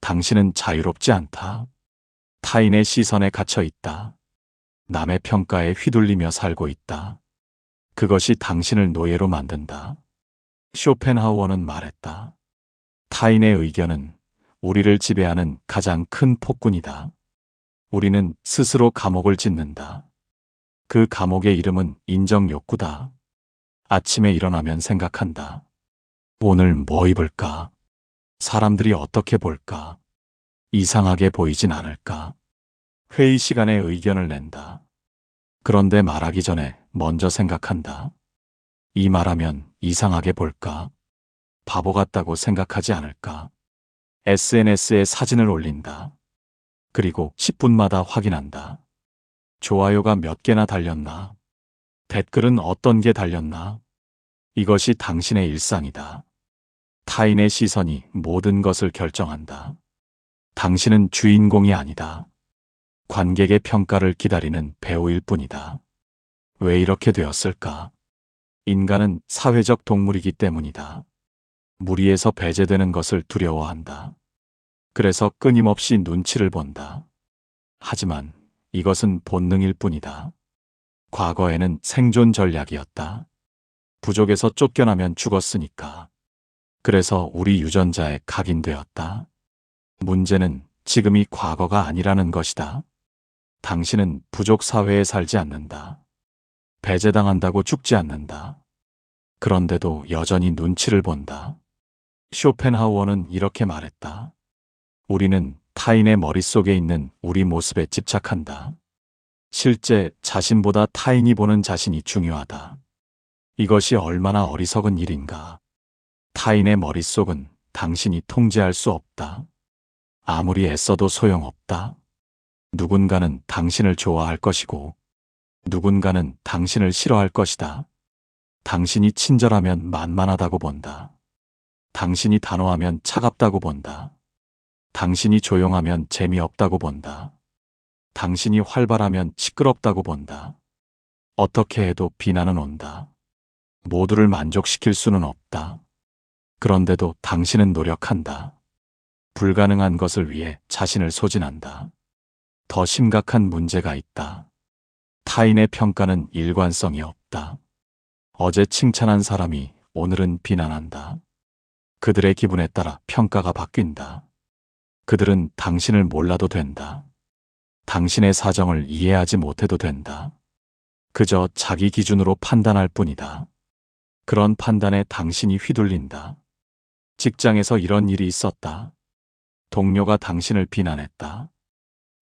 당신은 자유롭지 않다. 타인의 시선에 갇혀 있다. 남의 평가에 휘둘리며 살고 있다. 그것이 당신을 노예로 만든다. 쇼펜하우어는 말했다. 타인의 의견은 우리를 지배하는 가장 큰 폭군이다. 우리는 스스로 감옥을 짓는다. 그 감옥의 이름은 인정 욕구다. 아침에 일어나면 생각한다. 오늘 뭐 입을까? 사람들이 어떻게 볼까? 이상하게 보이진 않을까? 회의 시간에 의견을 낸다. 그런데 말하기 전에 먼저 생각한다. 이 말하면 이상하게 볼까? 바보 같다고 생각하지 않을까? SNS에 사진을 올린다. 그리고 10분마다 확인한다. 좋아요가 몇 개나 달렸나? 댓글은 어떤 게 달렸나? 이것이 당신의 일상이다. 타인의 시선이 모든 것을 결정한다. 당신은 주인공이 아니다. 관객의 평가를 기다리는 배우일 뿐이다. 왜 이렇게 되었을까? 인간은 사회적 동물이기 때문이다. 무리에서 배제되는 것을 두려워한다. 그래서 끊임없이 눈치를 본다. 하지만 이것은 본능일 뿐이다. 과거에는 생존 전략이었다. 부족에서 쫓겨나면 죽었으니까. 그래서 우리 유전자에 각인되었다. 문제는 지금이 과거가 아니라는 것이다. 당신은 부족 사회에 살지 않는다. 배제당한다고 죽지 않는다. 그런데도 여전히 눈치를 본다. 쇼펜하우어는 이렇게 말했다. 우리는 타인의 머릿속에 있는 우리 모습에 집착한다. 실제 자신보다 타인이 보는 자신이 중요하다. 이것이 얼마나 어리석은 일인가. 타인의 머릿속은 당신이 통제할 수 없다. 아무리 애써도 소용없다. 누군가는 당신을 좋아할 것이고 누군가는 당신을 싫어할 것이다. 당신이 친절하면 만만하다고 본다. 당신이 단호하면 차갑다고 본다. 당신이 조용하면 재미없다고 본다. 당신이 활발하면 시끄럽다고 본다. 어떻게 해도 비난은 온다. 모두를 만족시킬 수는 없다. 그런데도 당신은 노력한다. 불가능한 것을 위해 자신을 소진한다. 더 심각한 문제가 있다. 타인의 평가는 일관성이 없다. 어제 칭찬한 사람이 오늘은 비난한다. 그들의 기분에 따라 평가가 바뀐다. 그들은 당신을 몰라도 된다. 당신의 사정을 이해하지 못해도 된다. 그저 자기 기준으로 판단할 뿐이다. 그런 판단에 당신이 휘둘린다. 직장에서 이런 일이 있었다. 동료가 당신을 비난했다.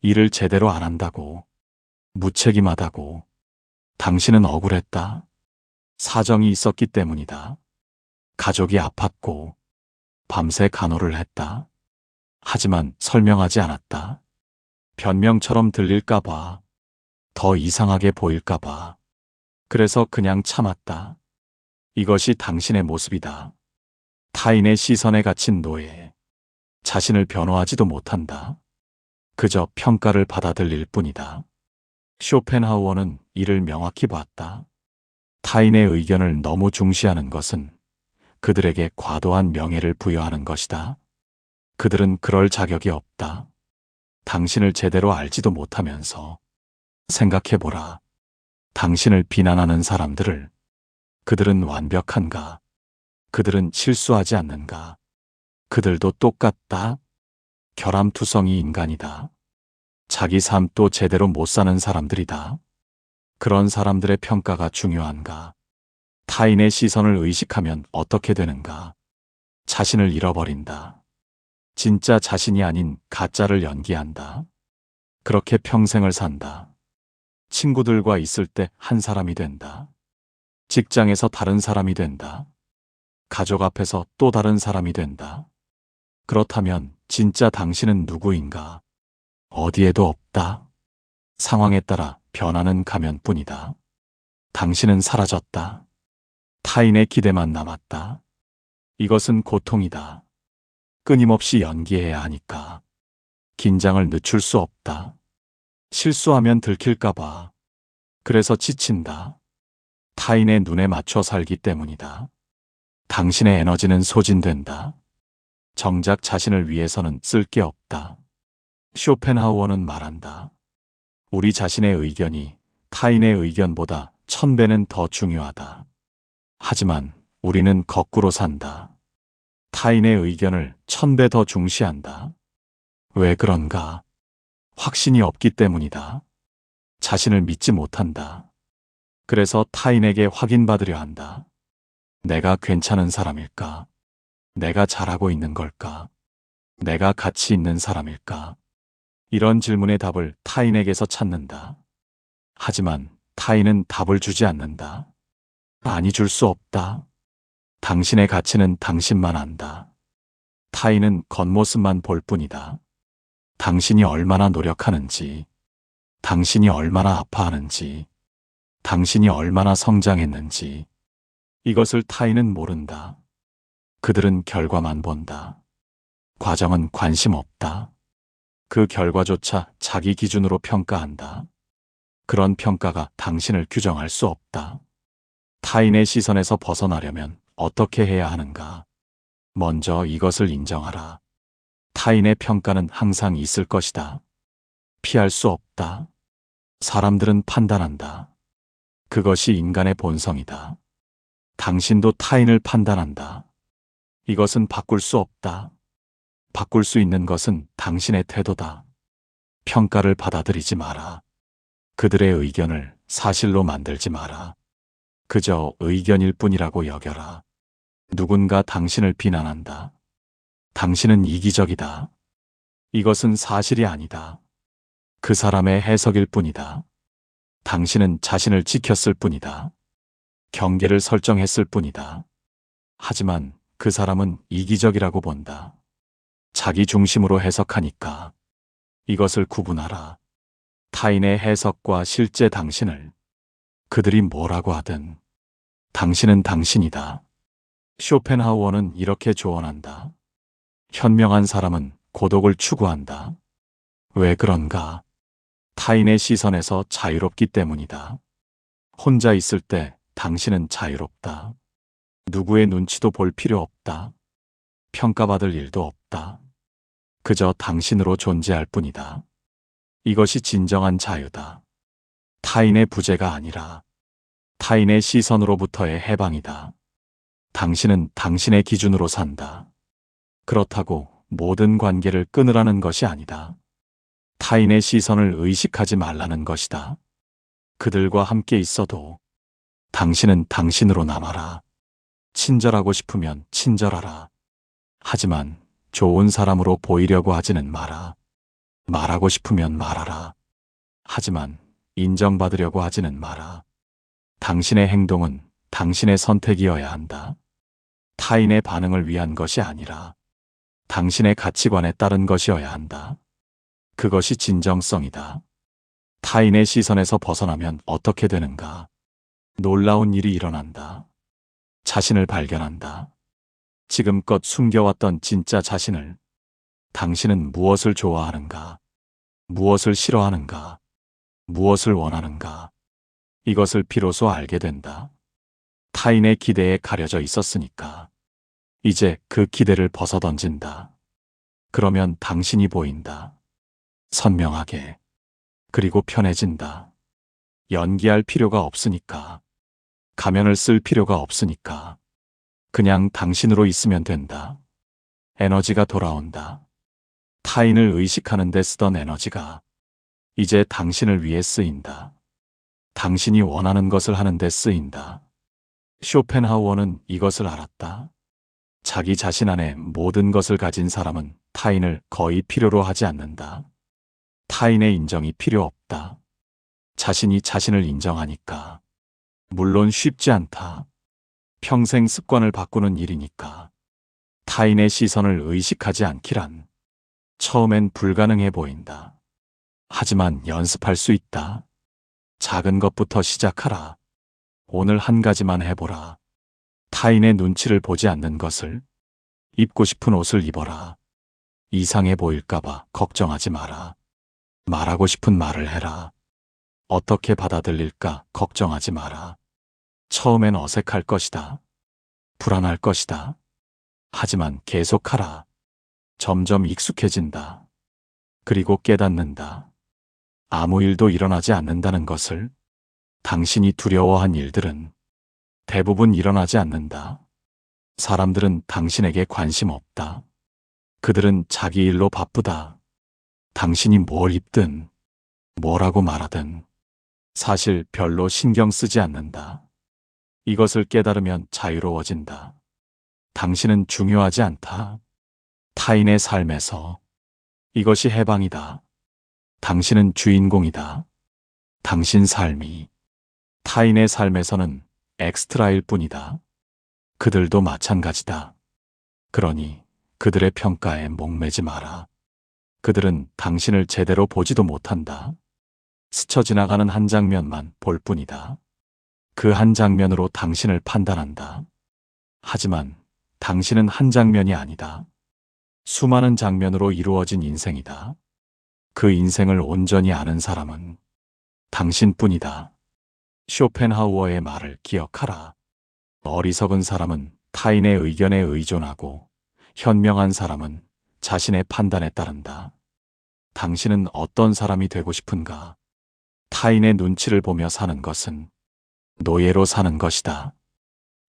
일을 제대로 안 한다고, 무책임하다고. 당신은 억울했다. 사정이 있었기 때문이다. 가족이 아팠고, 밤새 간호를 했다. 하지만 설명하지 않았다. 변명처럼 들릴까봐, 더 이상하게 보일까봐. 그래서 그냥 참았다. 이것이 당신의 모습이다. 타인의 시선에 갇힌 노예. 자신을 변호하지도 못한다. 그저 평가를 받아들일 뿐이다. 쇼펜하우어는 이를 명확히 봤다. 타인의 의견을 너무 중시하는 것은 그들에게 과도한 명예를 부여하는 것이다. 그들은 그럴 자격이 없다. 당신을 제대로 알지도 못하면서 생각해보라. 당신을 비난하는 사람들을. 그들은 완벽한가? 그들은 실수하지 않는가? 그들도 똑같다. 결함투성이 인간이다. 자기 삶도 제대로 못 사는 사람들이다. 그런 사람들의 평가가 중요한가? 타인의 시선을 의식하면 어떻게 되는가? 자신을 잃어버린다. 진짜 자신이 아닌 가짜를 연기한다. 그렇게 평생을 산다. 친구들과 있을 때 한 사람이 된다. 직장에서 다른 사람이 된다. 가족 앞에서 또 다른 사람이 된다. 그렇다면 진짜 당신은 누구인가? 어디에도 없다. 상황에 따라 변하는 가면뿐이다. 당신은 사라졌다. 타인의 기대만 남았다. 이것은 고통이다. 끊임없이 연기해야 하니까. 긴장을 늦출 수 없다. 실수하면 들킬까봐. 그래서 지친다. 타인의 눈에 맞춰 살기 때문이다. 당신의 에너지는 소진된다. 정작 자신을 위해서는 쓸 게 없다. 쇼펜하우어는 말한다. 우리 자신의 의견이 타인의 의견보다 1000배는 더 중요하다. 하지만 우리는 거꾸로 산다. 타인의 의견을 1000배 더 중시한다. 왜 그런가? 확신이 없기 때문이다. 자신을 믿지 못한다. 그래서 타인에게 확인받으려 한다. 내가 괜찮은 사람일까? 내가 잘하고 있는 걸까? 내가 가치 있는 사람일까? 이런 질문의 답을 타인에게서 찾는다. 하지만 타인은 답을 주지 않는다. 아니, 줄 수 없다. 당신의 가치는 당신만 안다. 타인은 겉모습만 볼 뿐이다. 당신이 얼마나 노력하는지, 당신이 얼마나 아파하는지, 당신이 얼마나 성장했는지, 이것을 타인은 모른다. 그들은 결과만 본다. 과정은 관심 없다. 그 결과조차 자기 기준으로 평가한다. 그런 평가가 당신을 규정할 수 없다. 타인의 시선에서 벗어나려면 어떻게 해야 하는가? 먼저 이것을 인정하라. 타인의 평가는 항상 있을 것이다. 피할 수 없다. 사람들은 판단한다. 그것이 인간의 본성이다. 당신도 타인을 판단한다. 이것은 바꿀 수 없다. 바꿀 수 있는 것은 당신의 태도다. 평가를 받아들이지 마라. 그들의 의견을 사실로 만들지 마라. 그저 의견일 뿐이라고 여겨라. 누군가 당신을 비난한다. 당신은 이기적이다. 이것은 사실이 아니다. 그 사람의 해석일 뿐이다. 당신은 자신을 지켰을 뿐이다. 경계를 설정했을 뿐이다. 하지만 그 사람은 이기적이라고 본다. 자기 중심으로 해석하니까. 이것을 구분하라. 타인의 해석과 실제 당신을. 그들이 뭐라고 하든 당신은 당신이다. 쇼펜하우어는 이렇게 조언한다. 현명한 사람은 고독을 추구한다. 왜 그런가? 타인의 시선에서 자유롭기 때문이다. 혼자 있을 때 당신은 자유롭다. 누구의 눈치도 볼 필요 없다. 평가받을 일도 없다. 그저 당신으로 존재할 뿐이다. 이것이 진정한 자유다. 타인의 부재가 아니라 타인의 시선으로부터의 해방이다. 당신은 당신의 기준으로 산다. 그렇다고 모든 관계를 끊으라는 것이 아니다. 타인의 시선을 의식하지 말라는 것이다. 그들과 함께 있어도 당신은 당신으로 남아라. 친절하고 싶으면 친절하라. 하지만 좋은 사람으로 보이려고 하지는 마라. 말하고 싶으면 말하라. 하지만 인정받으려고 하지는 마라. 당신의 행동은 당신의 선택이어야 한다. 타인의 반응을 위한 것이 아니라 당신의 가치관에 따른 것이어야 한다. 그것이 진정성이다. 타인의 시선에서 벗어나면 어떻게 되는가? 놀라운 일이 일어난다. 자신을 발견한다. 지금껏 숨겨왔던 진짜 자신을. 당신은 무엇을 좋아하는가? 무엇을 싫어하는가? 무엇을 원하는가? 이것을 비로소 알게 된다. 타인의 기대에 가려져 있었으니까. 이제 그 기대를 벗어던진다. 그러면 당신이 보인다. 선명하게. 그리고 편해진다. 연기할 필요가 없으니까. 가면을 쓸 필요가 없으니까. 그냥 당신으로 있으면 된다. 에너지가 돌아온다. 타인을 의식하는 데 쓰던 에너지가 이제 당신을 위해 쓰인다. 당신이 원하는 것을 하는 데 쓰인다. 쇼펜하우어는 이것을 알았다. 자기 자신 안에 모든 것을 가진 사람은 타인을 거의 필요로 하지 않는다. 타인의 인정이 필요 없다. 자신이 자신을 인정하니까. 물론 쉽지 않다. 평생 습관을 바꾸는 일이니까. 타인의 시선을 의식하지 않기란 처음엔 불가능해 보인다. 하지만 연습할 수 있다. 작은 것부터 시작하라. 오늘 한 가지만 해보라. 타인의 눈치를 보지 않는 것을. 입고 싶은 옷을 입어라. 이상해 보일까봐 걱정하지 마라. 말하고 싶은 말을 해라. 어떻게 받아들일까 걱정하지 마라. 처음엔 어색할 것이다. 불안할 것이다. 하지만 계속하라. 점점 익숙해진다. 그리고 깨닫는다. 아무 일도 일어나지 않는다는 것을. 당신이 두려워한 일들은 대부분 일어나지 않는다. 사람들은 당신에게 관심 없다. 그들은 자기 일로 바쁘다. 당신이 뭘 입든 뭐라고 말하든 사실 별로 신경 쓰지 않는다. 이것을 깨달으면 자유로워진다. 당신은 중요하지 않다. 타인의 삶에서. 이것이 해방이다. 당신은 주인공이다. 당신 삶이 타인의 삶에서는 엑스트라일 뿐이다. 그들도 마찬가지다. 그러니 그들의 평가에 목매지 마라. 그들은 당신을 제대로 보지도 못한다. 스쳐 지나가는 한 장면만 볼 뿐이다. 그 한 장면으로 당신을 판단한다. 하지만 당신은 한 장면이 아니다. 수많은 장면으로 이루어진 인생이다. 그 인생을 온전히 아는 사람은 당신뿐이다. 쇼펜하우어의 말을 기억하라. 어리석은 사람은 타인의 의견에 의존하고 현명한 사람은 자신의 판단에 따른다. 당신은 어떤 사람이 되고 싶은가? 타인의 눈치를 보며 사는 것은 노예로 사는 것이다.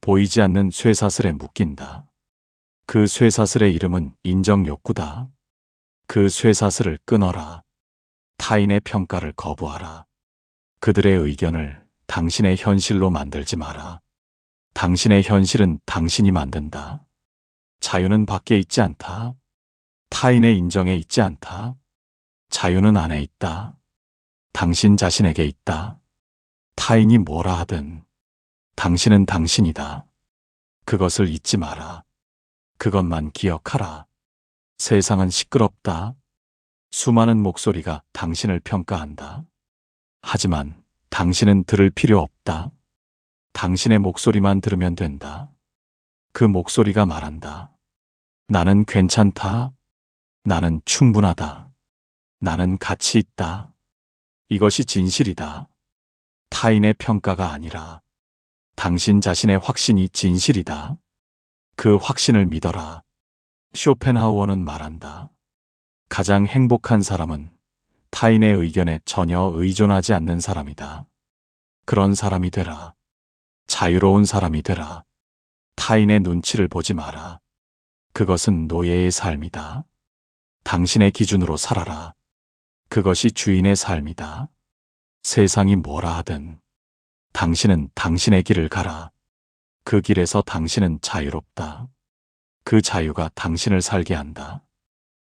보이지 않는 쇠사슬에 묶인다. 그 쇠사슬의 이름은 인정욕구다. 그 쇠사슬을 끊어라. 타인의 평가를 거부하라. 그들의 의견을 당신의 현실로 만들지 마라. 당신의 현실은 당신이 만든다. 자유는 밖에 있지 않다. 타인의 인정에 있지 않다. 자유는 안에 있다. 당신 자신에게 있다. 타인이 뭐라 하든 당신은 당신이다. 그것을 잊지 마라. 그것만 기억하라. 세상은 시끄럽다. 수많은 목소리가 당신을 평가한다. 하지만 당신은 들을 필요 없다. 당신의 목소리만 들으면 된다. 그 목소리가 말한다. 나는 괜찮다. 나는 충분하다. 나는 가치 있다. 이것이 진실이다. 타인의 평가가 아니라 당신 자신의 확신이 진실이다. 그 확신을 믿어라. 쇼펜하우어는 말한다. 가장 행복한 사람은 타인의 의견에 전혀 의존하지 않는 사람이다. 그런 사람이 되라. 자유로운 사람이 되라. 타인의 눈치를 보지 마라. 그것은 노예의 삶이다. 당신의 기준으로 살아라. 그것이 주인의 삶이다. 세상이 뭐라 하든 당신은 당신의 길을 가라. 그 길에서 당신은 자유롭다. 그 자유가 당신을 살게 한다.